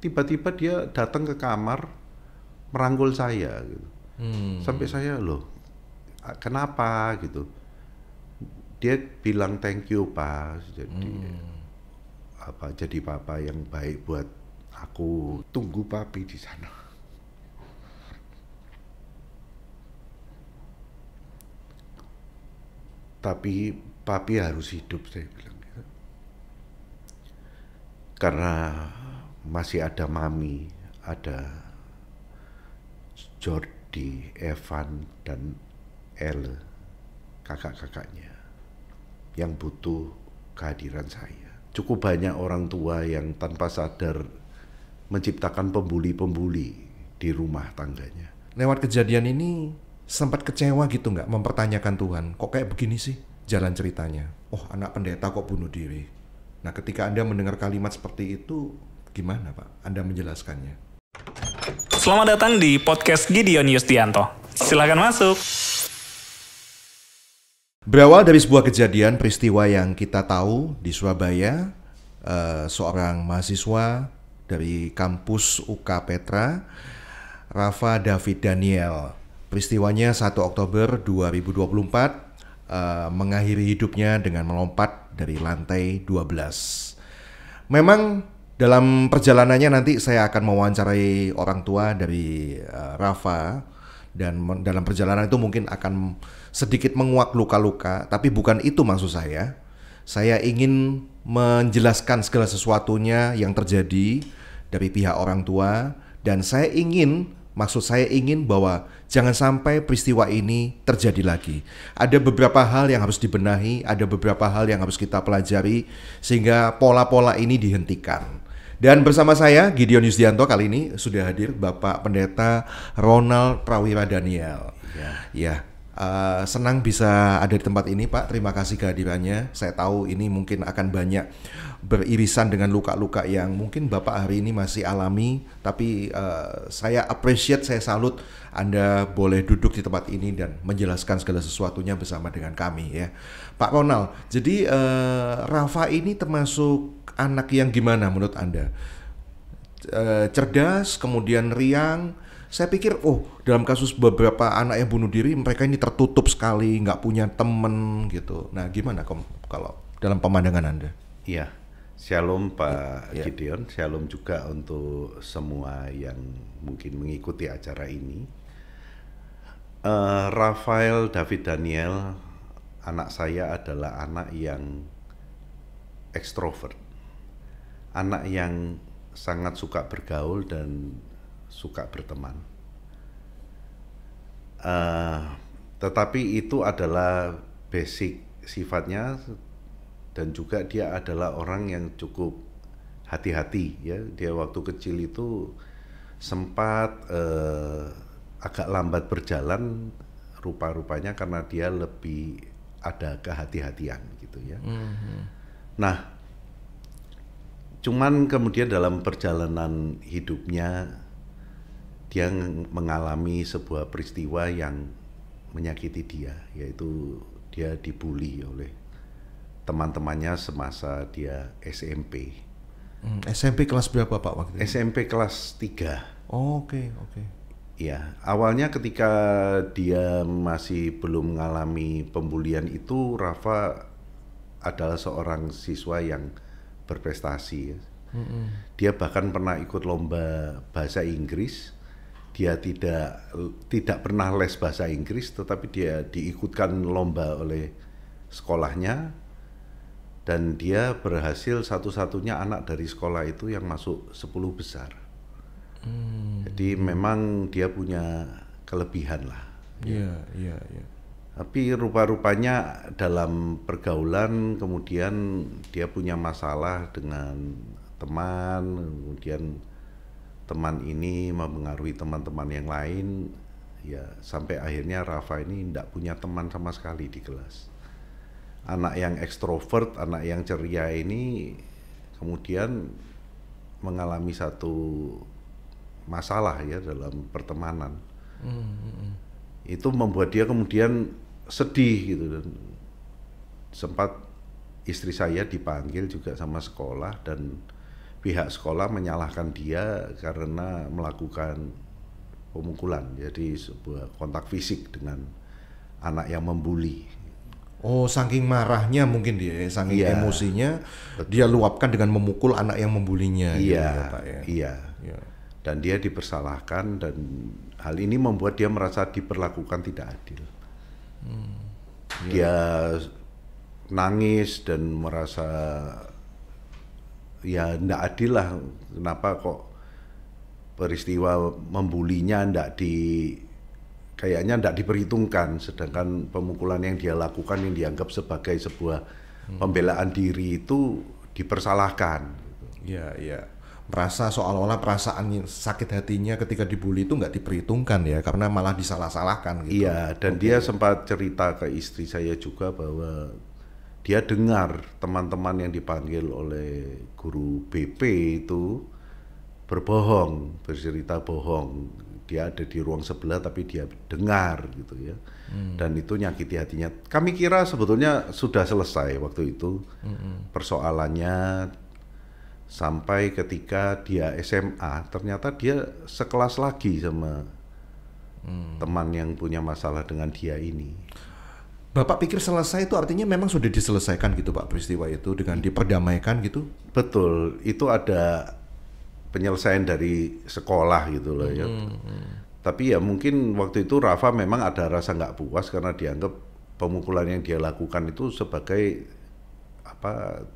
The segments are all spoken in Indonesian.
tiba-tiba dia datang ke kamar merangkul saya gitu. Sampai saya, loh kenapa gitu. Dia bilang thank you Pak, jadi papa yang baik buat aku. Tunggu papi di sana. Tapi papi harus hidup, saya bilang gitu. Karena masih ada mami, ada Jordi, Evan, dan Elle, kakak-kakaknya, yang butuh kehadiran saya. Cukup banyak orang tua yang tanpa sadar menciptakan pembuli-pembuli di rumah tangganya. Lewat kejadian ini sempat kecewa gitu nggak, mempertanyakan Tuhan, kok kayak begini sih jalan ceritanya? Oh, anak pendeta kok bunuh diri. Nah, ketika Anda mendengar kalimat seperti itu, gimana Pak Anda menjelaskannya? Selamat datang di podcast Gideon Yustianto. Silakan masuk. Berawal dari sebuah kejadian peristiwa yang kita tahu di Surabaya, seorang mahasiswa dari kampus UK Petra, Rafa David Daniel. Peristiwanya 1 Oktober 2024, mengakhiri hidupnya dengan melompat dari lantai 12. Memang dalam perjalanannya nanti saya akan mewawancarai orang tua dari Rafa, dan dalam perjalanan itu mungkin akan sedikit menguak luka-luka, tapi bukan itu maksud saya. Saya ingin menjelaskan segala sesuatunya yang terjadi dari pihak orang tua, dan maksud saya ingin bahwa jangan sampai peristiwa ini terjadi lagi. Ada beberapa hal yang harus dibenahi, ada beberapa hal yang harus kita pelajari sehingga pola-pola ini dihentikan. Dan bersama saya Gideon Yustianto kali ini sudah hadir Bapak Pendeta Ronald Prawira Daniel. Ya, senang bisa ada di tempat ini Pak. Terima kasih kehadirannya. Saya tahu ini mungkin akan banyak beririsan dengan luka-luka yang mungkin Bapak hari ini masih alami. Tapi saya appreciate, saya salut Anda boleh duduk di tempat ini dan menjelaskan segala sesuatunya bersama dengan kami ya. Pak Ronald, jadi Rafa ini termasuk anak yang gimana menurut Anda? Cerdas, kemudian riang. Saya pikir, dalam kasus beberapa anak yang bunuh diri, mereka ini tertutup sekali, nggak punya temen gitu. Nah, gimana kalau dalam pemandangan Anda? Iya, shalom Pak Gideon, shalom juga untuk semua yang mungkin mengikuti acara ini. Rafael David Daniel, anak saya adalah anak yang ekstrovert. Anak yang sangat suka bergaul dan suka berteman. Tetapi itu adalah basic sifatnya, dan juga dia adalah orang yang cukup hati-hati ya. Dia waktu kecil itu sempat agak lambat berjalan rupa-rupanya karena dia lebih ada kehati-hatian gitu ya. Nah, cuman kemudian dalam perjalanan hidupnya dia mengalami sebuah peristiwa yang menyakiti dia, yaitu dia dibully oleh teman-temannya semasa dia SMP. SMP kelas berapa Pak waktu itu? SMP kelas 3. Oke. Ya, awalnya ketika dia masih belum mengalami pembulian itu, Rafa adalah seorang siswa yang berprestasi. Dia bahkan pernah ikut lomba bahasa Inggris. Dia tidak pernah les bahasa Inggris, tetapi dia diikutkan lomba oleh sekolahnya, dan dia berhasil satu-satunya anak dari sekolah itu yang masuk 10 besar. Jadi memang dia punya kelebihan lah. Iya. Tapi rupa-rupanya dalam pergaulan kemudian dia punya masalah dengan teman, kemudian teman ini mempengaruhi teman-teman yang lain, ya sampai akhirnya Rafa ini tidak punya teman sama sekali di kelas. Anak yang ekstrovert, anak yang ceria ini kemudian mengalami satu masalah ya dalam pertemanan. Itu membuat dia kemudian sedih gitu, dan sempat istri saya dipanggil juga sama sekolah, dan pihak sekolah menyalahkan dia karena melakukan pemukulan, jadi sebuah kontak fisik dengan anak yang membuli. Oh, saking marahnya mungkin dia, saking Iya, emosinya, dia luapkan dengan memukul anak yang membulinya. Gitu Iya, ya, Pak, ya. iya. Iya. Dan dia dipersalahkan dan hal ini membuat dia merasa diperlakukan tidak adil. Dia nangis dan merasa ya tidak adil lah. Kenapa kok peristiwa membulinya kayaknya tidak diperhitungkan, sedangkan pemukulan yang dia lakukan yang dianggap sebagai sebuah pembelaan diri itu dipersalahkan. Iya, iya. Merasa seolah-olah perasaan sakit hatinya ketika dibully itu nggak diperhitungkan ya, karena malah disalah-salahkan gitu. Iya, dan dia sempat cerita ke istri saya juga bahwa dia dengar teman-teman yang dipanggil oleh guru BP itu berbohong, bercerita bohong. Dia ada di ruang sebelah tapi dia dengar gitu ya. Dan itu nyakiti hatinya. Kami kira sebetulnya sudah selesai waktu itu persoalannya, sampai ketika dia SMA ternyata dia sekelas lagi sama teman yang punya masalah dengan dia ini. Bapak pikir selesai itu artinya memang sudah diselesaikan gitu Pak, peristiwa itu dengan diperdamaikan gitu? Betul, itu ada penyelesaian dari sekolah gitu loh ya. Tapi ya mungkin waktu itu Rafa memang ada rasa nggak puas karena dianggap pemukulan yang dia lakukan itu sebagai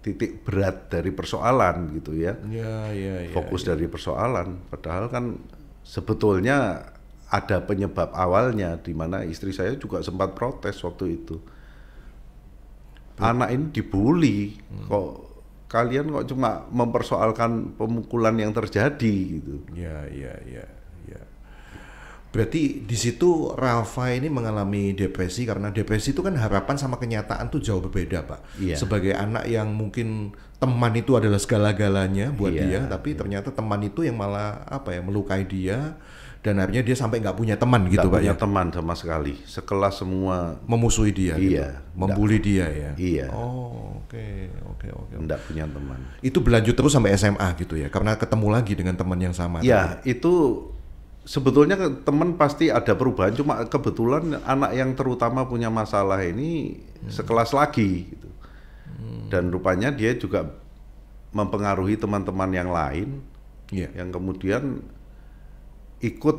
titik berat dari persoalan gitu ya. Iya. Fokus dari persoalan. Padahal kan sebetulnya ada penyebab awalnya, di mana istri saya juga sempat protes waktu itu. Anak ini dibully, kok kalian kok cuma mempersoalkan pemukulan yang terjadi gitu. Iya. Berarti di situ Rafa ini mengalami depresi, karena depresi itu kan harapan sama kenyataan tuh jauh berbeda Pak. Iya. Sebagai anak yang mungkin teman itu adalah segala-galanya buat Iya, dia, tapi ternyata teman itu yang malah melukai dia, dan akhirnya dia sampai nggak punya teman gitu Pak Nggak punya ya. teman sama sekali, sekelas semua Memusuhi dia gitu. Iya, Membuli dia ya. Iya. Oh, oke. nggak punya teman. Itu berlanjut terus sampai SMA gitu ya, karena ketemu lagi dengan teman yang sama. Ya, itu sebetulnya teman pasti ada perubahan, cuma kebetulan anak yang terutama punya masalah ini sekelas lagi gitu. Dan rupanya dia juga mempengaruhi teman-teman yang lain, yang kemudian ikut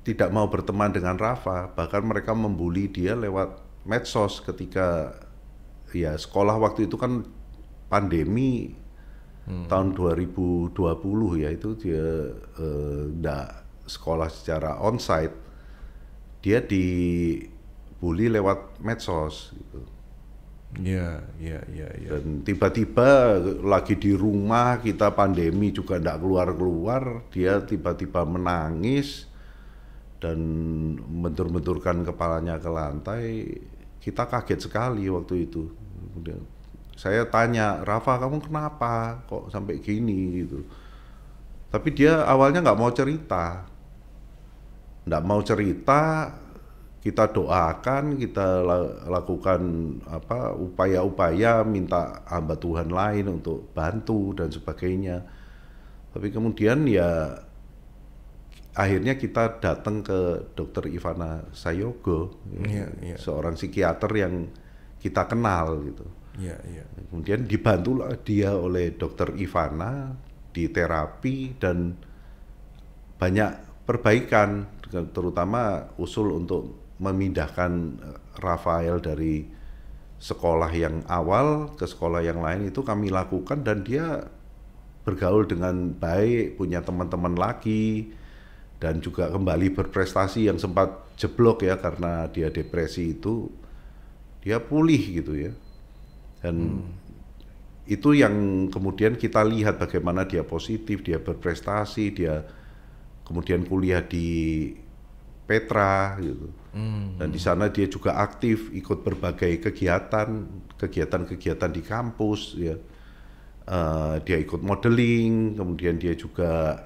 tidak mau berteman dengan Rafa, bahkan mereka membuli dia lewat medsos ketika ya sekolah waktu itu kan pandemi tahun 2020 ya, itu dia enggak sekolah secara onsite, dia dibully lewat medsos gitu. Iya. Dan tiba-tiba lagi di rumah, kita pandemi juga enggak keluar-keluar, dia tiba-tiba menangis dan bentur-benturkan kepalanya ke lantai. Kita kaget sekali waktu itu. Kemudian saya tanya, Rafa kamu kenapa kok sampai gini gitu. Tapi dia awalnya nggak mau cerita, kita doakan, kita lakukan upaya-upaya, minta hamba Tuhan lain untuk bantu dan sebagainya. Tapi kemudian ya akhirnya kita datang ke Dr. Ivana Sayogo, seorang psikiater yang kita kenal gitu. Kemudian dibantulah dia oleh Dr. Ivana di terapi dan banyak perbaikan, terutama usul untuk memindahkan Rafael dari sekolah yang awal ke sekolah yang lain itu kami lakukan, dan dia bergaul dengan baik, punya teman-teman lagi, dan juga kembali berprestasi yang sempat jeblok ya karena dia depresi itu, dia pulih gitu ya. Dan itu yang kemudian kita lihat bagaimana dia positif, dia berprestasi, dia kemudian kuliah di Petra gitu. Dan di sana dia juga aktif ikut berbagai kegiatan di kampus ya. Dia ikut modeling, kemudian dia juga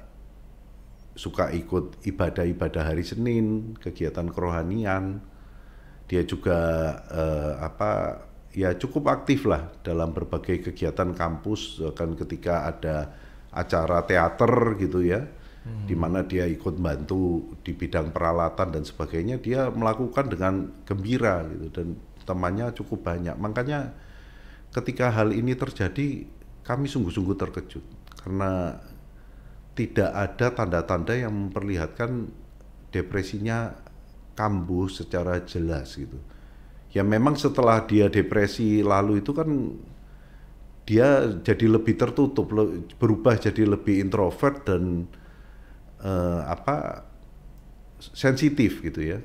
suka ikut ibadah-ibadah hari Senin, kegiatan kerohanian. Dia juga ya cukup aktif lah dalam berbagai kegiatan kampus. Kan ketika ada acara teater gitu ya, di mana dia ikut bantu di bidang peralatan dan sebagainya, dia melakukan dengan gembira gitu, dan temannya cukup banyak. Makanya ketika hal ini terjadi, kami sungguh-sungguh terkejut karena tidak ada tanda-tanda yang memperlihatkan depresinya kambuh secara jelas gitu. Ya memang setelah dia depresi lalu itu kan dia jadi lebih tertutup, berubah jadi lebih introvert dan sensitif gitu ya.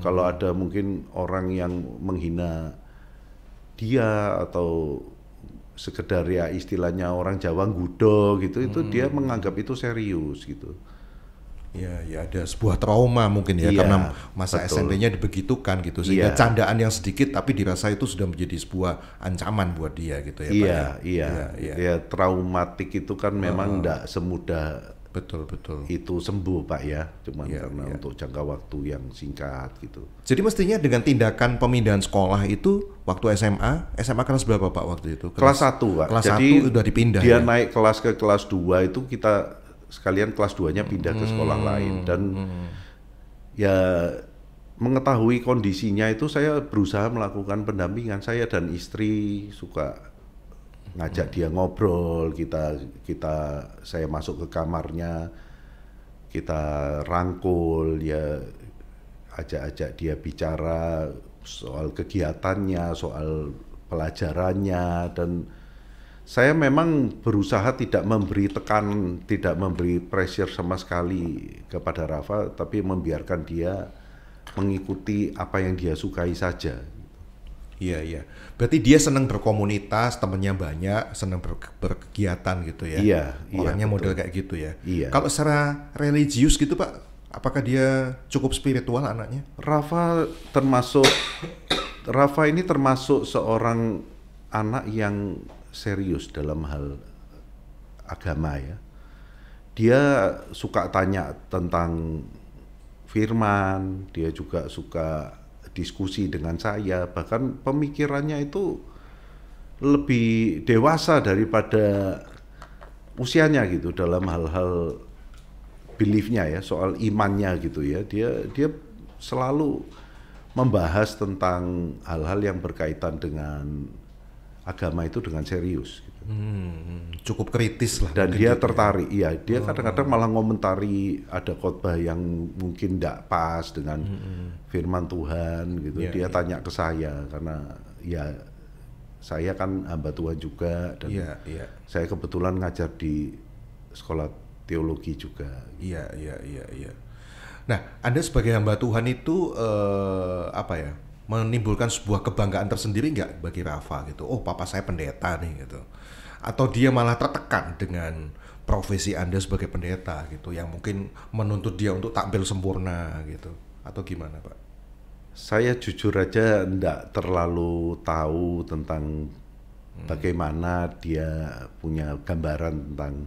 Kalau ada mungkin orang yang menghina dia atau sekedar ya istilahnya orang Jawa nggudo gitu, itu dia menganggap itu serius gitu. Ya ada sebuah trauma mungkin ya, karena masa SMP-nya dibegitukan gitu, sehingga candaan yang sedikit tapi dirasa itu sudah menjadi sebuah ancaman buat dia gitu ya, Pak. Iya. Traumatik itu kan memang enggak semudah betul itu sembuh, Pak ya, cuman karena untuk jangka waktu yang singkat gitu. Jadi mestinya dengan tindakan pemindahan sekolah itu waktu SMA kelas berapa Pak waktu itu? Kelas 1 Pak. Kelas Jadi 1 udah dipindah. Dia naik kelas ke kelas 2 itu kita sekalian kelas 2-nya pindah ke sekolah lain, dan ya mengetahui kondisinya itu saya berusaha melakukan pendampingan. Saya dan istri suka ngajak dia ngobrol, saya masuk ke kamarnya, kita rangkul, ya ajak dia bicara soal kegiatannya, soal pelajarannya, dan saya memang berusaha tidak memberi tekanan, tidak memberi pressure sama sekali kepada Rafa, tapi membiarkan dia mengikuti apa yang dia sukai saja. Iya. Berarti dia senang berkomunitas, temennya banyak, senang berkegiatan gitu ya. Iya. Orangnya model kayak gitu ya. Iya. Kalau secara religius gitu Pak, apakah dia cukup spiritual anaknya? Rafa ini termasuk seorang anak yang serius dalam hal agama ya. Dia suka tanya tentang firman, dia juga suka diskusi dengan saya, bahkan pemikirannya itu lebih dewasa daripada usianya gitu dalam hal-hal beliefnya ya, soal imannya gitu ya. Dia selalu membahas tentang hal-hal yang berkaitan dengan agama itu dengan serius gitu. Cukup kritis lah. Dan dia tertarik, dia kadang-kadang malah ngomentari ada khotbah yang mungkin tidak pas dengan firman Tuhan gitu. Dia tanya ke saya karena ya saya kan hamba Tuhan juga, dan saya kebetulan ngajar di sekolah teologi juga. Iya. Nah, Anda sebagai hamba Tuhan itu menimbulkan sebuah kebanggaan tersendiri nggak bagi Rafa gitu? Oh, papa saya pendeta nih gitu. Atau dia malah tertekan dengan profesi Anda sebagai pendeta gitu, yang mungkin menuntut dia untuk tampil sempurna gitu, atau gimana Pak? Saya jujur aja enggak terlalu tahu tentang bagaimana dia punya gambaran tentang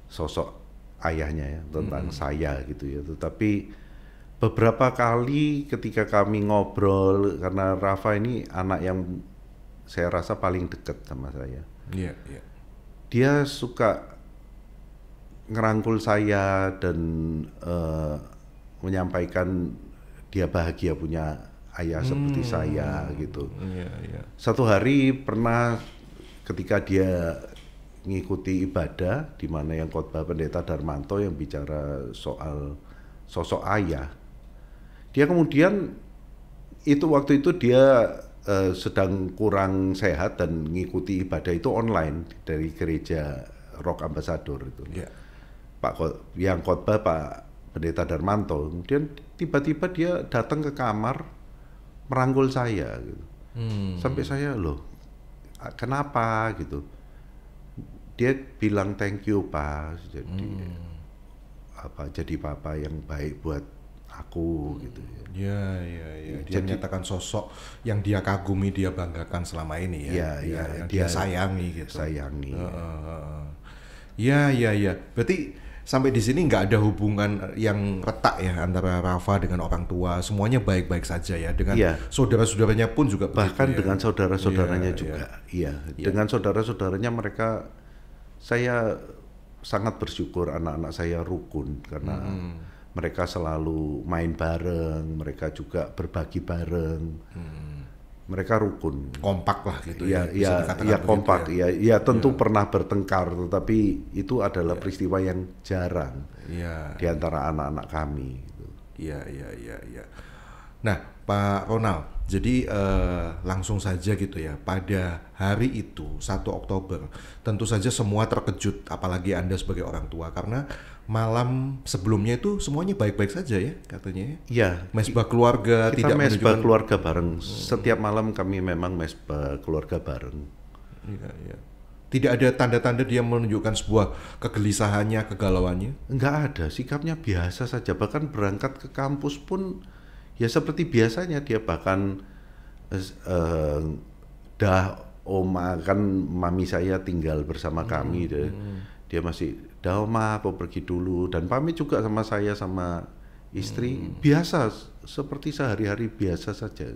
sosok ayahnya ya, tentang saya gitu ya. Tetapi beberapa kali ketika kami ngobrol, karena Rafa ini anak yang saya rasa paling dekat sama saya. Iya. Dia suka ngerangkul saya dan menyampaikan dia bahagia punya ayah seperti saya gitu. Iya. Satu hari pernah ketika dia ngikuti ibadah di mana yang khotbah Pendeta Darmanto yang bicara soal sosok ayah, dia kemudian waktu itu dia sedang kurang sehat dan ngikuti ibadah itu online dari gereja Rock Ambassador itu. Yeah. Yang khotbah Pak Pendeta Darmanto. Kemudian tiba-tiba dia datang ke kamar merangkul saya gitu. Sampai saya, loh, kenapa gitu? Dia bilang thank you Pak, jadi papa yang baik buat aku gitu ya. Iya. Dia menyatakan sosok yang dia kagumi, dia banggakan selama ini ya. Yang dia sayangi gitu. Iya. Berarti sampai di sini nggak ada hubungan yang retak ya antara Rafa dengan orang tua. Semuanya baik-baik saja ya. Dengan saudara-saudaranya pun juga bahkan begitu, dengan saudara-saudaranya juga. Iya. Dengan saudara-saudaranya mereka, saya sangat bersyukur anak-anak saya rukun karena mereka selalu main bareng, mereka juga berbagi bareng, mereka rukun, kompak lah gitu ya, bisa dikatakan begitu kompak, ya tentu pernah bertengkar, tetapi itu adalah peristiwa yang jarang di antara anak-anak kami. Gitu. Iya. Nah, Pak Ronald, jadi langsung saja gitu ya, pada hari itu 1 Oktober, tentu saja semua terkejut, apalagi Anda sebagai orang tua, karena malam sebelumnya itu semuanya baik-baik saja ya katanya. Iya. Mesbah keluarga, Kita tidak mesbah keluarga bareng. Setiap malam kami memang mesbah keluarga bareng. Iya. Tidak ada tanda-tanda dia menunjukkan sebuah kegelisahannya, kegalauannya? Enggak ada, sikapnya biasa saja. Bahkan berangkat ke kampus pun ya seperti biasanya dia, bahkan oma kan mami saya tinggal bersama kami, dia masih oma aku pergi dulu, dan pamit juga sama saya sama istri, biasa seperti sehari-hari biasa saja.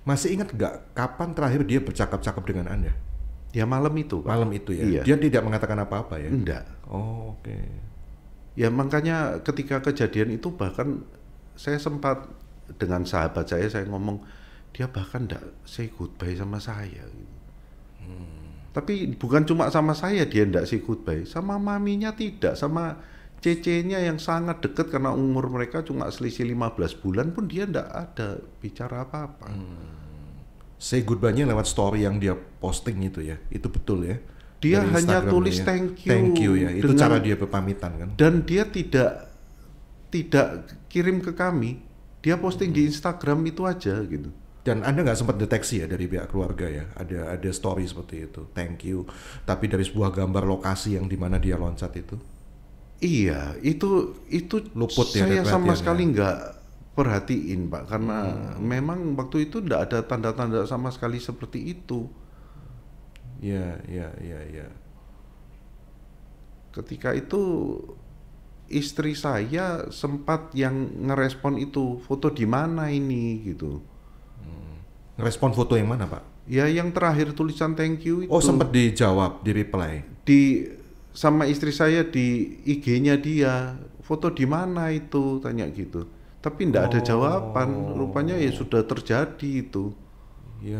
Masih ingat nggak kapan terakhir dia bercakap-cakap dengan Anda? Ya malam itu, Pak. Malam itu ya? Iya. Dia tidak mengatakan apa-apa ya? Enggak. Oh, oke. Ya makanya ketika kejadian itu bahkan saya sempat dengan sahabat saya ngomong, dia bahkan enggak say goodbye sama saya. Tapi bukan cuma sama saya dia enggak say goodbye, sama maminya tidak, sama cece-nya yang sangat dekat karena umur mereka cuma selisih 15 bulan pun dia enggak ada bicara apa-apa. Say goodbye-nya lewat story yang dia posting itu ya, itu betul ya? Dia dari hanya Instagramnya tulis ya. thank you ya, itu dengan, cara dia berpamitan kan? dan dia tidak kirim ke kami, dia posting di Instagram itu aja gitu. Dan Anda nggak sempat deteksi ya dari pihak keluarga ya, ada story seperti itu, thank you, tapi dari sebuah gambar lokasi yang dimana dia loncat itu? Iya, itu luput ya, saya sama sekali nggak perhatiin, Pak, karena memang waktu itu nggak ada tanda-tanda sama sekali seperti itu. Iya. Ketika itu istri saya sempat yang ngerespon itu, foto di mana ini gitu. Ngerespon foto yang mana, Pak? Ya yang terakhir tulisan thank you itu. Oh, sempat dijawab, di reply. Sama istri saya di IG-nya dia, foto di mana itu, tanya gitu. Tapi enggak ada jawaban, rupanya ya sudah terjadi itu. Ya.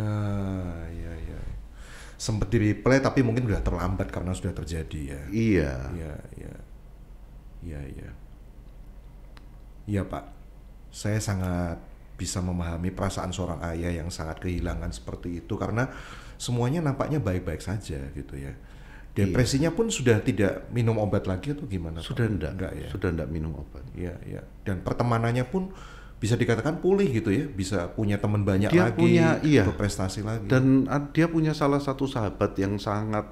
Sempat di reply tapi mungkin sudah terlambat karena sudah terjadi ya. Iya. Iya, Pak. Saya sangat bisa memahami perasaan seorang ayah yang sangat kehilangan seperti itu karena semuanya nampaknya baik-baik saja gitu ya. Depresinya pun sudah tidak minum obat lagi atau gimana? Sudah Pak? enggak ya. Sudah enggak minum obat. Iya. Dan pertemanannya pun bisa dikatakan pulih gitu ya, bisa punya teman banyak dia lagi, punya, berprestasi lagi. Dan dia punya salah satu sahabat yang sangat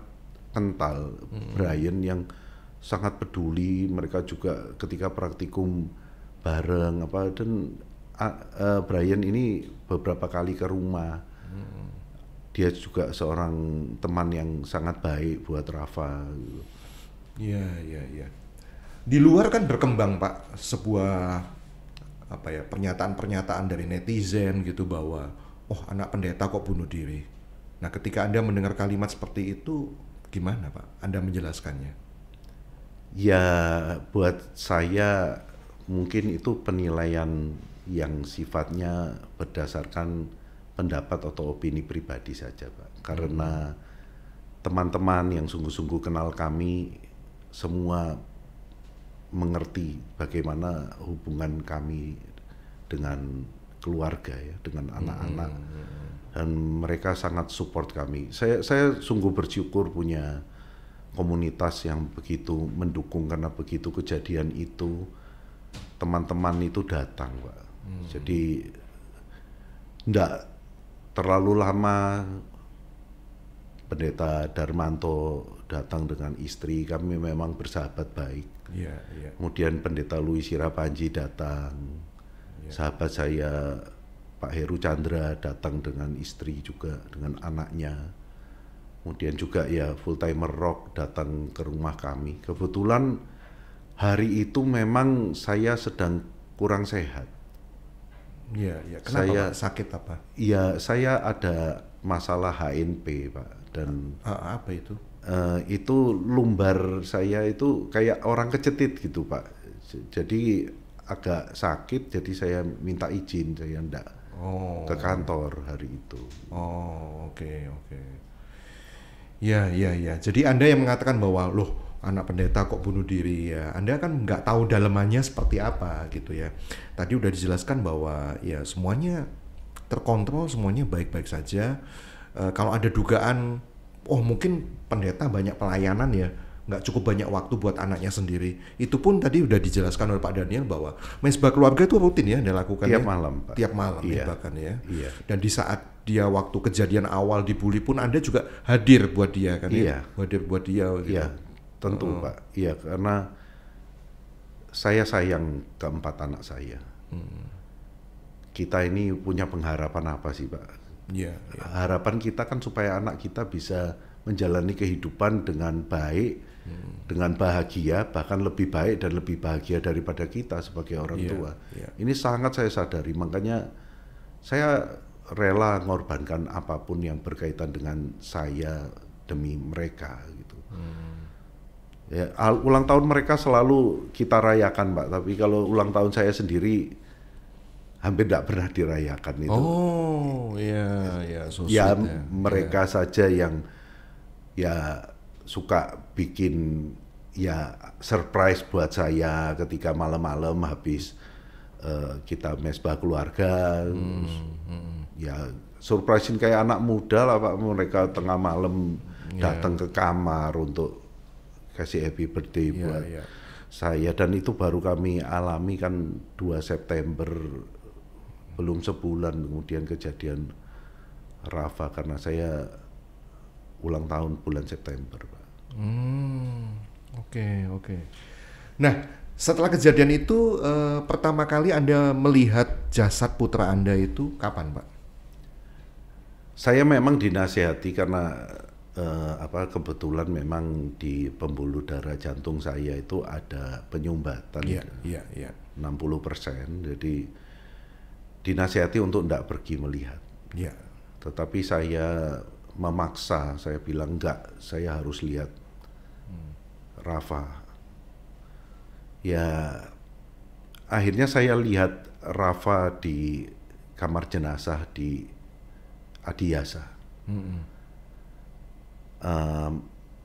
kental, Brian, yang sangat peduli. Mereka juga ketika praktikum bareng dan Brian ini beberapa kali ke rumah. Dia juga seorang teman yang sangat baik buat Rafa. Iya. Di luar kan berkembang, Pak, sebuah pernyataan-pernyataan dari netizen gitu bahwa anak pendeta kok bunuh diri. Nah, ketika Anda mendengar kalimat seperti itu gimana, Pak? Anda menjelaskannya? Ya, buat saya mungkin itu penilaian yang sifatnya berdasarkan pendapat atau opini pribadi saja, Pak. Karena teman-teman yang sungguh-sungguh kenal kami semua mengerti bagaimana hubungan kami dengan keluarga ya, dengan anak-anak, dan mereka sangat support kami. Saya sungguh bersyukur punya komunitas yang begitu mendukung, karena begitu kejadian itu teman-teman itu datang, Pak. Jadi enggak terlalu lama Pendeta Darmanto datang dengan istri, kami memang bersahabat baik. Iya. Kemudian Pendeta Louis Sirapanji datang, sahabat saya Pak Heru Chandra datang dengan istri juga, dengan anaknya. Kemudian juga ya Full Timer Rock datang ke rumah kami. Kebetulan hari itu memang saya sedang kurang sehat. Iya. Kenapa, Pak? Sakit apa? Iya, saya ada masalah HNP, Pak. Dan apa itu? itu lumbar saya itu kayak orang kecetit gitu Pak. Jadi agak sakit, jadi saya minta izin, saya enggak Oh. ke kantor hari itu. Oh, oke, oke. Ya, ya, ya. Jadi Anda yang mengatakan bahwa loh anak pendeta kok bunuh diri ya. Anda kan nggak tahu dalamannya seperti apa gitu ya. Tadi udah dijelaskan bahwa ya semuanya terkontrol, semuanya baik-baik saja. Kalau ada dugaan, oh mungkin pendeta banyak pelayanan ya, nggak cukup banyak waktu buat anaknya sendiri. Itu pun tadi udah dijelaskan oleh Pak Daniel bahwa mesbah keluarga itu rutin ya Anda lakukan Tiap ya? malam, Pak. Tiap malam Iya. ya bahkan ya. Iya. Dan di saat dia waktu kejadian awal dibully pun Anda juga hadir buat dia kan Iya. ya? Hadir buat dia gitu. Iya, tentu Pak. Iya, karena saya sayang keempat anak saya. Kita ini punya pengharapan apa sih Pak? Iya, iya. Harapan kita kan supaya anak kita bisa menjalani kehidupan dengan baik, dengan bahagia, bahkan lebih baik dan lebih bahagia daripada kita sebagai orang Iya, tua. iya. Ini sangat saya sadari, makanya saya rela mengorbankan apapun yang berkaitan dengan saya demi mereka gitu. Ya, ulang tahun mereka selalu kita rayakan Pak, tapi kalau ulang tahun saya sendiri hampir tidak pernah dirayakan itu. Oh, iya, iya, so Ya sweet ya. mereka saja yang ya suka bikin ya surprise buat saya ketika malam-malam habis kita mesbah keluarga. Ya surprisein kayak anak muda lah Pak, mereka tengah malam datang ke kamar untuk kasih happy birthday Iya, buat iya. saya, dan itu baru kami alami kan 2 September, belum sebulan kemudian kejadian Rafa, karena saya ulang tahun bulan September Pak. Oke, oke. Nah, setelah kejadian itu pertama kali Anda melihat jasad putra Anda itu kapan, Pak? Saya memang dinasihati karena kebetulan memang di pembuluh darah jantung saya itu ada penyumbatan Iya, iya, iya. 60%, jadi dinasihati untuk tidak pergi melihat. Iya. Tetapi saya memaksa, saya bilang enggak, saya harus lihat Rafa. Ya, akhirnya saya lihat Rafa di kamar jenazah di Adiasa.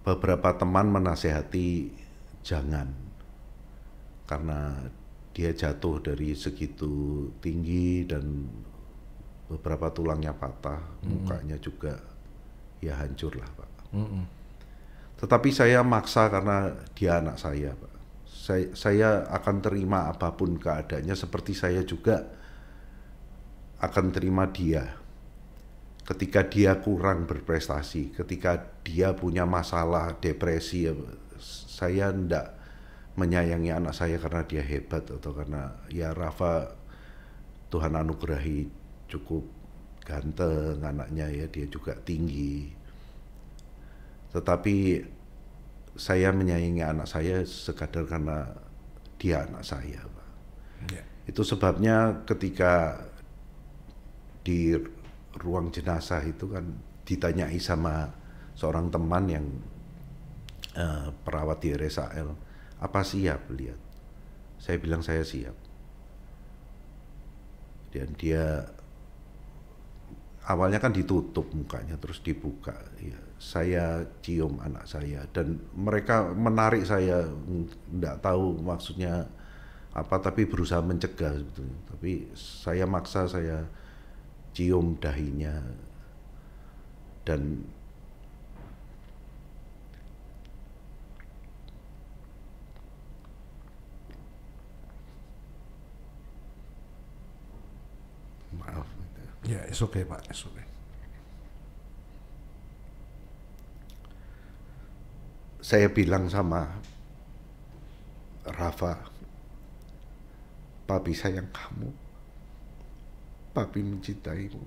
Beberapa teman menasehati jangan, karena dia jatuh dari segitu tinggi dan beberapa tulangnya patah, mukanya juga ya hancur lah Pak. Tetapi saya maksa karena dia anak saya Pak. Saya akan terima apapun keadaannya, seperti saya juga akan terima dia ketika dia kurang berprestasi, ketika dia punya masalah depresi. Saya ndak menyayangi anak saya karena dia hebat atau karena ya Rafa Tuhan anugerahi cukup ganteng anaknya ya, dia juga tinggi. Tetapi saya menyayangi anak saya sekadar karena dia anak saya Pak. Iya. Itu sebabnya ketika di ruang jenazah itu kan ditanyai sama seorang teman yang perawat di RSAL, apa siap lihat? Saya bilang saya siap. Dan dia awalnya kan ditutup mukanya, terus dibuka. Ya, saya cium anak saya dan mereka menarik saya, nggak tahu maksudnya apa, tapi berusaha mencegah sebetulnya. Tapi saya maksa, saya cium dahinya dan maaf. Ya, it's okay, Pak, it's okay. Saya bilang sama Rafa, papi sayang kamu, papi mencintaimu,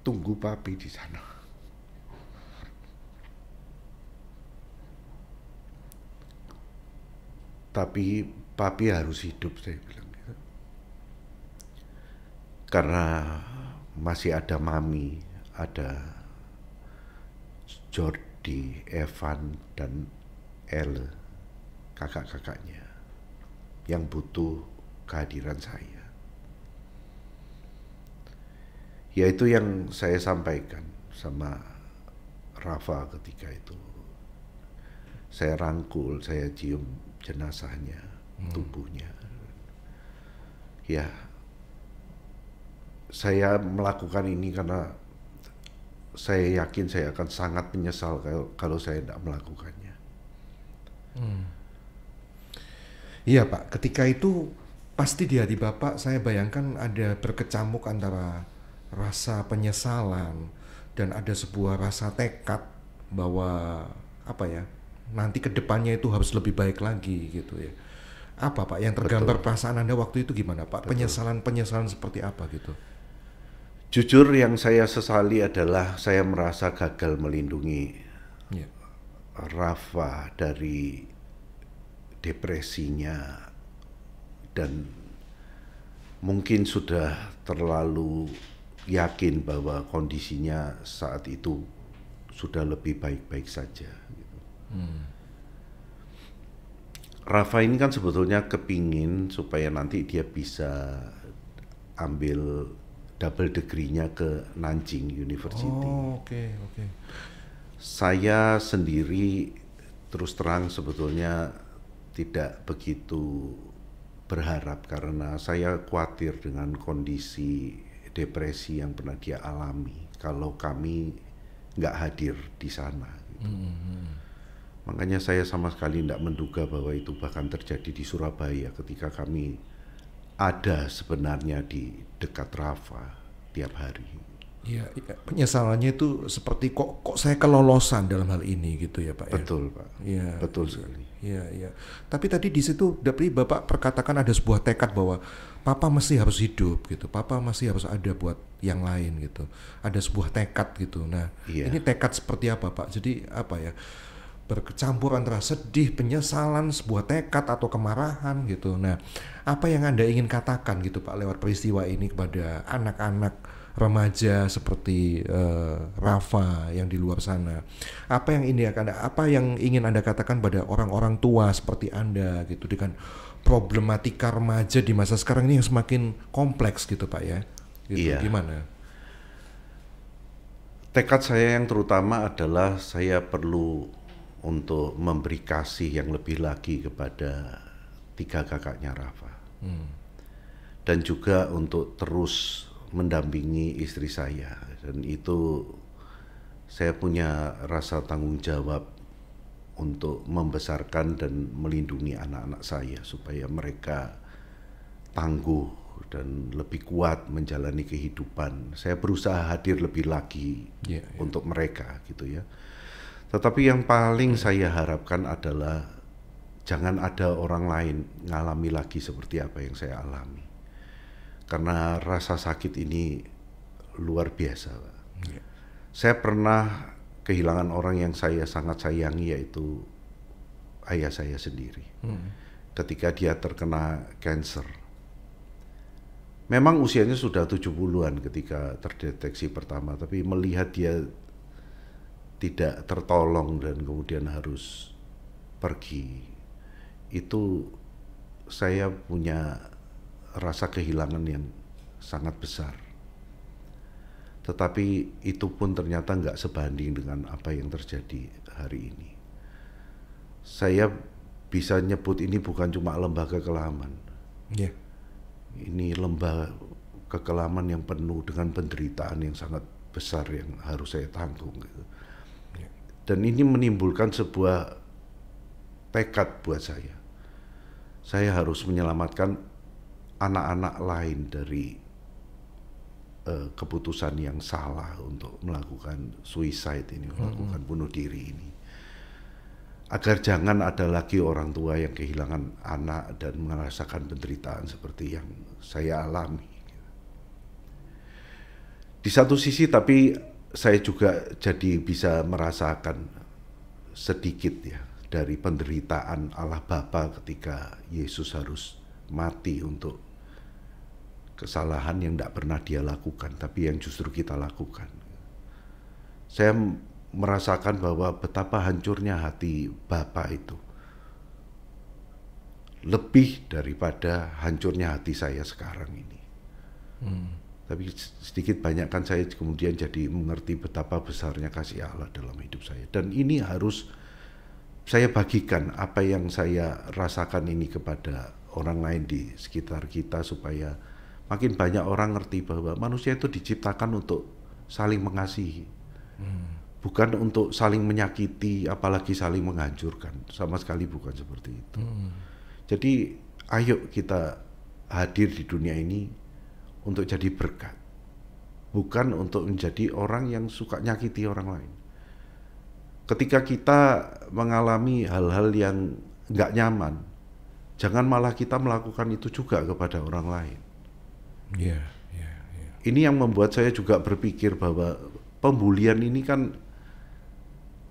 tunggu papi di sana. Tapi papi harus hidup, saya bilang gitu. Karena masih ada mami, ada di Evan dan Elle, kakak-kakaknya yang butuh kehadiran saya. Yaitu yang saya sampaikan sama Rafa ketika itu. Saya rangkul, saya cium jenazahnya, tubuhnya. Ya, saya melakukan ini karena saya yakin saya akan sangat menyesal kalau saya tidak melakukannya. Iya Pak, ketika itu pasti di hati Bapak saya bayangkan ada berkecamuk antara rasa penyesalan dan ada sebuah rasa tekad bahwa apa ya, nanti ke depannya itu harus lebih baik lagi gitu ya. Apa Pak yang tergambar perasaan Anda waktu itu gimana Pak? Penyesalan seperti apa gitu? Jujur yang saya sesali adalah saya merasa gagal melindungi Rafa dari depresinya dan mungkin sudah terlalu yakin bahwa kondisinya saat itu sudah lebih baik-baik saja. Rafa ini kan sebetulnya kepingin supaya nanti dia bisa ambil double degree-nya ke Nanjing University. Oke. Saya sendiri terus terang sebetulnya tidak begitu berharap karena saya khawatir dengan kondisi depresi yang pernah dia alami kalau kami nggak hadir di sana. Gitu. Makanya saya sama sekali tidak menduga bahwa itu bahkan terjadi di Surabaya ketika kami ada sebenarnya di dekat Rafa tiap hari. Iya, penyesalannya itu seperti kok saya kelolosan dalam hal ini gitu ya Pak. Betul ya? Pak. Iya. Betul sekali. Iya. Tapi tadi di situ Bapak perkatakan ada sebuah tekad bahwa Papa masih harus hidup gitu. Papa masih harus ada buat yang lain gitu. Ada sebuah tekad gitu. Nah, ini tekad seperti apa Pak? Jadi apa ya? Berkecampur antara sedih, penyesalan, sebuah tekad atau kemarahan gitu. Nah, apa yang Anda ingin katakan gitu Pak lewat peristiwa ini kepada anak-anak remaja seperti Rafa yang di luar sana? Apa yang ingin Anda katakan pada orang-orang tua seperti Anda gitu dengan problematika remaja di masa sekarang ini yang semakin kompleks gitu Pak ya? Gitu. Gimana? Tekad saya yang terutama adalah saya perlu untuk memberi kasih yang lebih lagi kepada 3 kakaknya Rafa. Dan juga untuk terus mendampingi istri saya. Dan itu saya punya rasa tanggung jawab untuk membesarkan dan melindungi anak-anak saya supaya mereka tangguh dan lebih kuat menjalani kehidupan. Saya berusaha hadir lebih lagi untuk mereka gitu ya. Tetapi yang paling saya harapkan adalah jangan ada orang lain ngalami lagi seperti apa yang saya alami. Karena rasa sakit ini luar biasa. Saya pernah kehilangan orang yang saya sangat sayangi, yaitu ayah saya sendiri. Ketika dia terkena kanker. Memang usianya sudah 70-an ketika terdeteksi pertama, tapi melihat dia tidak tertolong dan kemudian harus pergi, itu saya punya rasa kehilangan yang sangat besar. Tetapi itu pun ternyata nggak sebanding dengan apa yang terjadi hari ini. Saya bisa nyebut ini bukan cuma lembah kekelaman. Ini lembah kekelaman yang penuh dengan penderitaan yang sangat besar yang harus saya tanggung gitu. Dan ini menimbulkan sebuah tekad buat saya. Saya harus menyelamatkan anak-anak lain dari keputusan yang salah untuk melakukan suicide ini, melakukan bunuh diri ini. Agar jangan ada lagi orang tua yang kehilangan anak dan merasakan penderitaan seperti yang saya alami. Di satu sisi tapi saya juga jadi bisa merasakan sedikit ya dari penderitaan Allah Bapa ketika Yesus harus mati untuk kesalahan yang tidak pernah dia lakukan, tapi yang justru kita lakukan. Saya merasakan bahwa betapa hancurnya hati bapak itu. Lebih daripada hancurnya hati saya sekarang ini. Tapi sedikit banyak kan saya kemudian jadi mengerti betapa besarnya kasih Allah dalam hidup saya. Dan ini harus saya bagikan apa yang saya rasakan ini kepada orang lain di sekitar kita supaya makin banyak orang ngerti bahwa manusia itu diciptakan untuk saling mengasihi. Bukan untuk saling menyakiti, apalagi saling menghancurkan. Sama sekali bukan seperti itu. Jadi ayo kita hadir di dunia ini untuk jadi berkat. Bukan untuk menjadi orang yang suka nyakiti orang lain. Ketika kita mengalami hal-hal yang nggak nyaman, jangan malah kita melakukan itu juga kepada orang lain. Ini yang membuat saya juga berpikir bahwa pembulian ini kan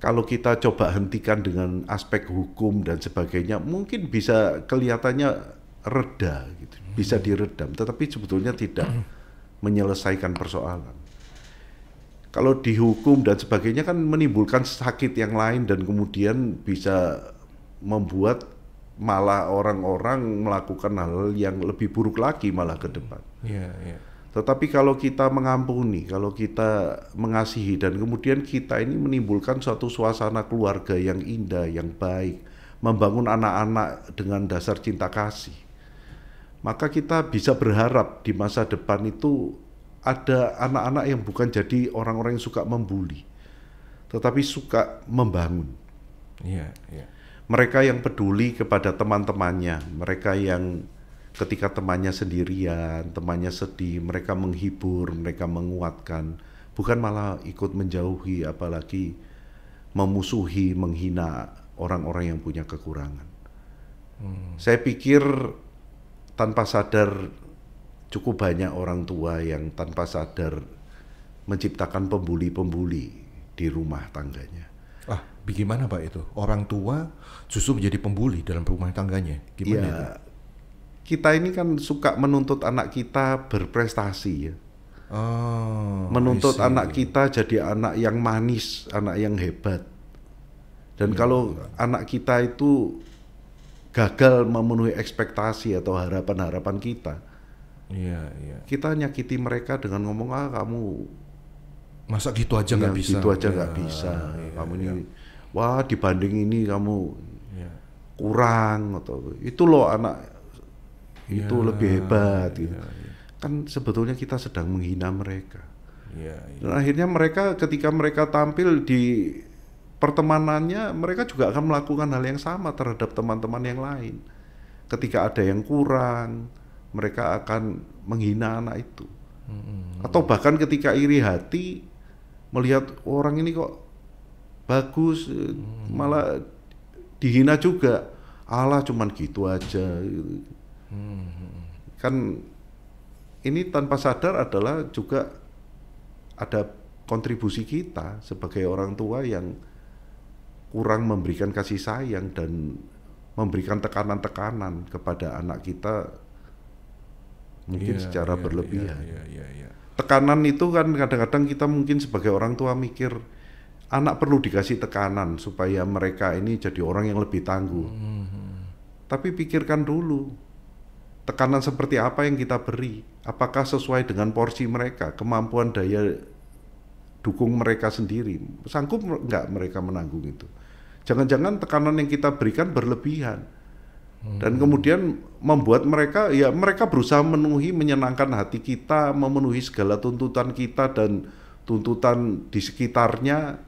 kalau kita coba hentikan dengan aspek hukum dan sebagainya, mungkin bisa kelihatannya reda, gitu, bisa diredam, tetapi sebetulnya tidak menyelesaikan persoalan. Kalau dihukum dan sebagainya kan menimbulkan sakit yang lain dan kemudian bisa membuat malah orang-orang melakukan hal yang lebih buruk lagi malah ke depan. Tetapi kalau kita mengampuni, kalau kita mengasihi dan kemudian kita ini menimbulkan suatu suasana keluarga yang indah, yang baik, membangun anak-anak dengan dasar cinta kasih, maka kita bisa berharap di masa depan itu ada anak-anak yang bukan jadi orang-orang yang suka membuli, tetapi suka membangun. Mereka yang peduli kepada teman-temannya, mereka yang ketika temannya sendirian, temannya sedih, mereka menghibur, mereka menguatkan, bukan malah ikut menjauhi, apalagi memusuhi, menghina orang-orang yang punya kekurangan. Saya pikir tanpa sadar cukup banyak orang tua yang tanpa sadar menciptakan pembuli-pembuli di rumah tangganya. Bagaimana Pak itu? Orang tua justru menjadi pembuli dalam rumah tangganya. Gimana itu? Kita ini kan suka menuntut anak kita berprestasi ya. Menuntut anak kita jadi anak yang manis, anak yang hebat. Dan kalau anak kita itu gagal memenuhi ekspektasi atau harapan-harapan kita, kita nyakiti mereka dengan ngomong, kamu masa gitu aja nggak bisa. Gitu aja nggak bisa. Kamu ini, wah dibanding ini kamu kurang atau itu loh anak itu lebih hebat gitu. Kan sebetulnya kita sedang menghina mereka. Dan akhirnya mereka ketika mereka tampil di pertemanannya, mereka juga akan melakukan hal yang sama terhadap teman-teman yang lain. Ketika ada yang kurang, mereka akan menghina anak itu. Atau bahkan ketika iri hati melihat orang ini kok bagus, malah dihina juga. Allah cuman gitu aja. Kan ini tanpa sadar adalah juga ada kontribusi kita sebagai orang tua yang kurang memberikan kasih sayang dan memberikan tekanan-tekanan kepada anak kita mungkin secara berlebihan. Tekanan itu kan kadang-kadang kita mungkin sebagai orang tua mikir anak perlu dikasih tekanan supaya mereka ini jadi orang yang lebih tangguh. Tapi pikirkan dulu, tekanan seperti apa yang kita beri? Apakah sesuai dengan porsi mereka, kemampuan daya dukung mereka sendiri? Sanggup nggak mereka menanggung itu? Jangan-jangan tekanan yang kita berikan berlebihan. Dan kemudian membuat mereka, mereka berusaha memenuhi, menyenangkan hati kita, memenuhi segala tuntutan kita dan tuntutan di sekitarnya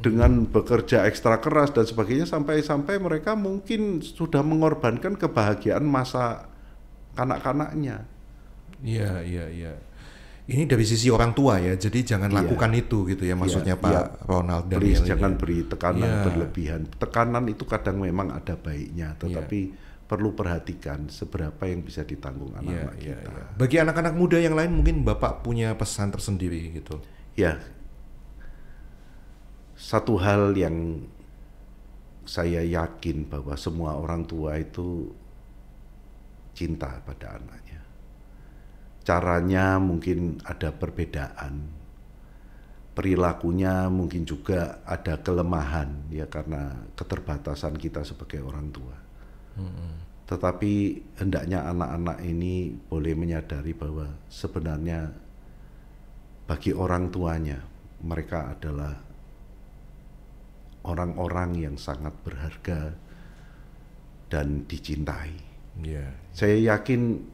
dengan bekerja ekstra keras dan sebagainya, sampai mereka mungkin sudah mengorbankan kebahagiaan masa kanak-kanaknya. Ini dari sisi orang tua ya, jadi jangan lakukan itu gitu ya, maksudnya Pak Ronald dan Please, jangan beri tekanan berlebihan. Tekanan itu kadang memang ada baiknya, tetapi perlu perhatikan seberapa yang bisa ditanggung anak-anak kita. Bagi anak-anak muda yang lain mungkin Bapak punya pesan tersendiri gitu. Satu hal yang saya yakin bahwa semua orang tua itu cinta pada anaknya. Caranya mungkin ada perbedaan, perilakunya mungkin juga ada kelemahan ya karena keterbatasan kita sebagai orang tua. Tetapi hendaknya anak-anak ini boleh menyadari bahwa sebenarnya bagi orang tuanya mereka adalah orang-orang yang sangat berharga dan dicintai. Saya yakin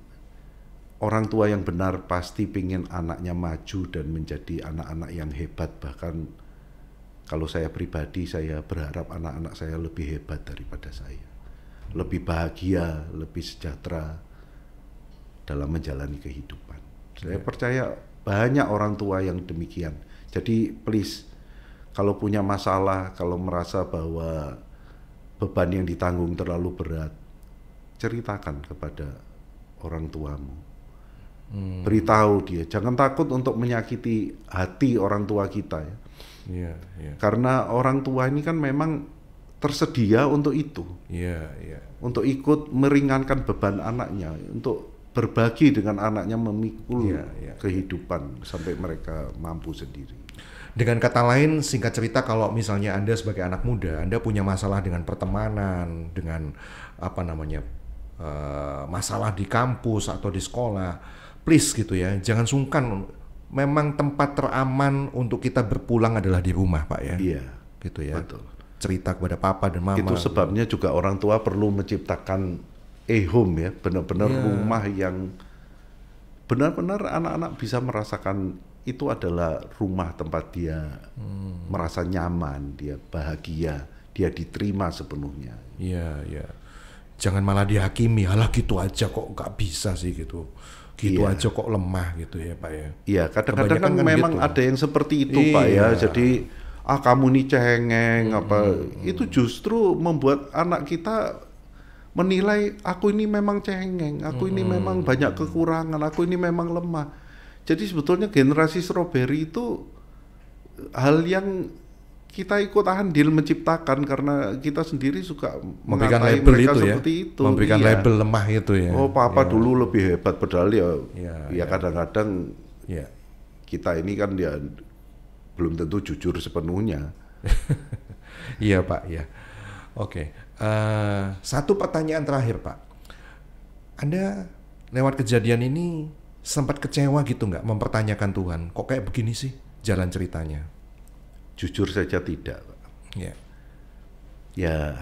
orang tua yang benar pasti ingin anaknya maju dan menjadi anak-anak yang hebat. Bahkan kalau saya pribadi, saya berharap anak-anak saya lebih hebat daripada saya, lebih bahagia, lebih sejahtera dalam menjalani kehidupan. Saya percaya banyak orang tua yang demikian. Jadi please, kalau punya masalah, kalau merasa bahwa beban yang ditanggung terlalu berat, ceritakan kepada orang tuamu. Beritahu dia, jangan takut untuk menyakiti hati orang tua kita ya. Karena orang tua ini kan memang tersedia untuk itu, untuk ikut meringankan beban anaknya, untuk berbagi dengan anaknya, memikul kehidupan sampai mereka mampu sendiri. Dengan kata lain, singkat cerita, kalau misalnya Anda sebagai anak muda, Anda punya masalah dengan pertemanan, dengan masalah di kampus atau di sekolah, please gitu ya, jangan sungkan. Memang tempat teraman untuk kita berpulang adalah di rumah, Pak ya. Iya, gitu ya. Betul. Cerita kepada papa dan mama. Itu sebabnya juga orang tua perlu menciptakan home ya, benar-benar rumah yang benar-benar anak-anak bisa merasakan itu adalah rumah tempat dia merasa nyaman, dia bahagia, dia diterima sepenuhnya. Iya. Jangan malah dihakimi, halah gitu aja kok nggak bisa sih gitu. Gitu aja kok lemah gitu ya Pak ya. Iya, kadang-kadang kan memang gitu. Ada yang seperti itu Pak ya. Jadi kamu nih cengeng itu justru membuat anak kita menilai aku ini memang cengeng, aku ini memang banyak kekurangan, aku ini memang lemah. Jadi sebetulnya generasi strawberry itu hal yang kita ikut andil menciptakan karena kita sendiri suka memberikan label mereka itu seperti ya, itu. Memberikan label lemah itu ya. Oh papa dulu lebih hebat, padahal ya kadang-kadang kita ini kan dia belum tentu jujur sepenuhnya. Iya Pak ya. Oke. Satu pertanyaan terakhir Pak. Anda lewat kejadian ini sempat kecewa gitu nggak, mempertanyakan Tuhan, kok kayak begini sih jalan ceritanya? Jujur saja tidak, Pak. Ya,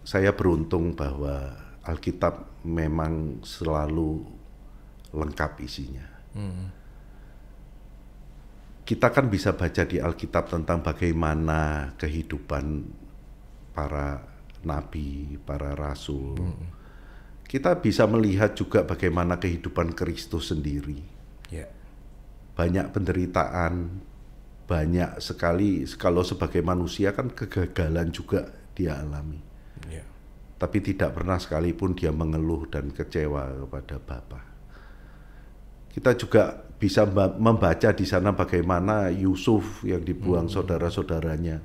saya beruntung bahwa Alkitab memang selalu lengkap isinya. Kita kan bisa baca di Alkitab tentang bagaimana kehidupan para nabi, para rasul. Kita bisa melihat juga bagaimana kehidupan Kristus sendiri. Banyak penderitaan, banyak sekali, kalau sebagai manusia kan kegagalan juga dia alami. Tapi tidak pernah sekalipun dia mengeluh dan kecewa kepada Bapa. Kita juga bisa membaca di sana bagaimana Yusuf yang dibuang saudara-saudaranya,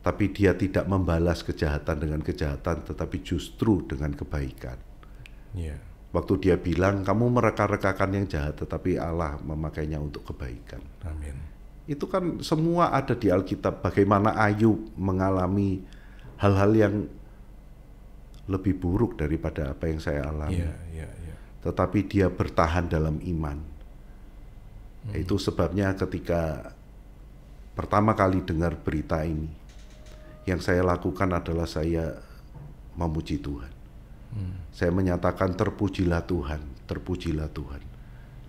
tapi dia tidak membalas kejahatan dengan kejahatan, tetapi justru dengan kebaikan. Waktu dia bilang, kamu mereka-rekakan yang jahat, tetapi Allah memakainya untuk kebaikan. Amin. Itu kan semua ada di Alkitab, bagaimana Ayub mengalami hal-hal yang lebih buruk daripada apa yang saya alami. Tetapi dia bertahan dalam iman. Itu sebabnya ketika pertama kali dengar berita ini, yang saya lakukan adalah saya memuji Tuhan. Saya menyatakan terpujilah Tuhan, terpujilah Tuhan.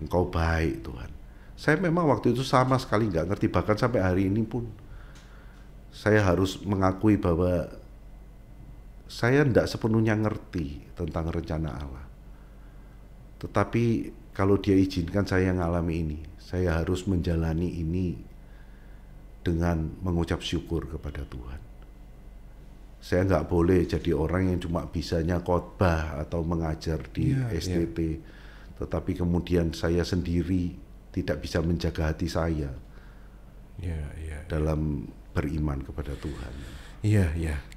Engkau baik Tuhan. Saya memang waktu itu sama sekali nggak ngerti, bahkan sampai hari ini pun saya harus mengakui bahwa saya tidak sepenuhnya ngerti tentang rencana Allah. Tetapi kalau dia izinkan saya mengalami ini, saya harus menjalani ini dengan mengucap syukur kepada Tuhan. Saya nggak boleh jadi orang yang cuma bisanya khotbah atau mengajar di STT, tetapi kemudian saya sendiri tidak bisa menjaga hati saya dalam beriman kepada Tuhan.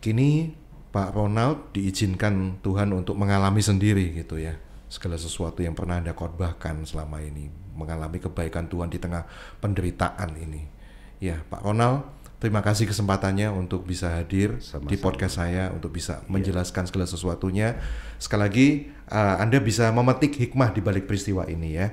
Kini Pak Ronald diizinkan Tuhan untuk mengalami sendiri gitu ya, segala sesuatu yang pernah Anda khotbahkan selama ini, mengalami kebaikan Tuhan di tengah penderitaan ini. Ya, Pak Ronald, terima kasih kesempatannya untuk bisa hadir di podcast saya, untuk bisa menjelaskan segala sesuatunya. Sekali lagi, Anda bisa memetik hikmah di balik peristiwa ini ya.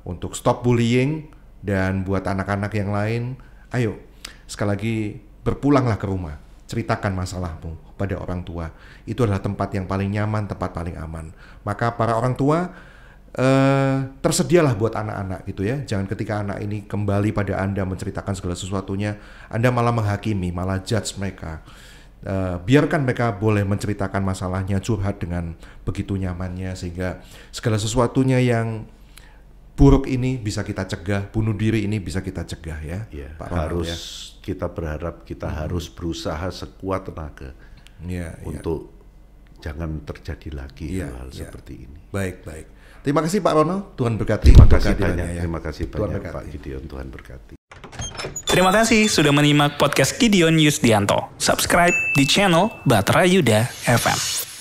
Untuk stop bullying, dan buat anak-anak yang lain, ayo sekali lagi berpulanglah ke rumah. Ceritakan masalahmu pada orang tua. Itu adalah tempat yang paling nyaman, tempat paling aman. Maka para orang tua, tersedialah buat anak-anak gitu ya. Jangan ketika anak ini kembali pada Anda menceritakan segala sesuatunya, Anda malah menghakimi, malah judge mereka. Biarkan mereka boleh menceritakan masalahnya, curhat dengan begitu nyamannya, sehingga segala sesuatunya yang buruk ini bisa kita cegah, bunuh diri ini bisa kita cegah ya. Pak Ronald, harus ya. Kita berharap kita harus berusaha sekuat tenaga untuk jangan terjadi lagi hal seperti ini. Baik. Terima kasih Pak Ronald, Tuhan berkati. Terima kasih banyak, terima kasih banyak Pak Gideon, Tuhan berkati. Terima kasih sudah menyimak podcast Gideon Yusdianto. Subscribe di channel Batra Yuda FM.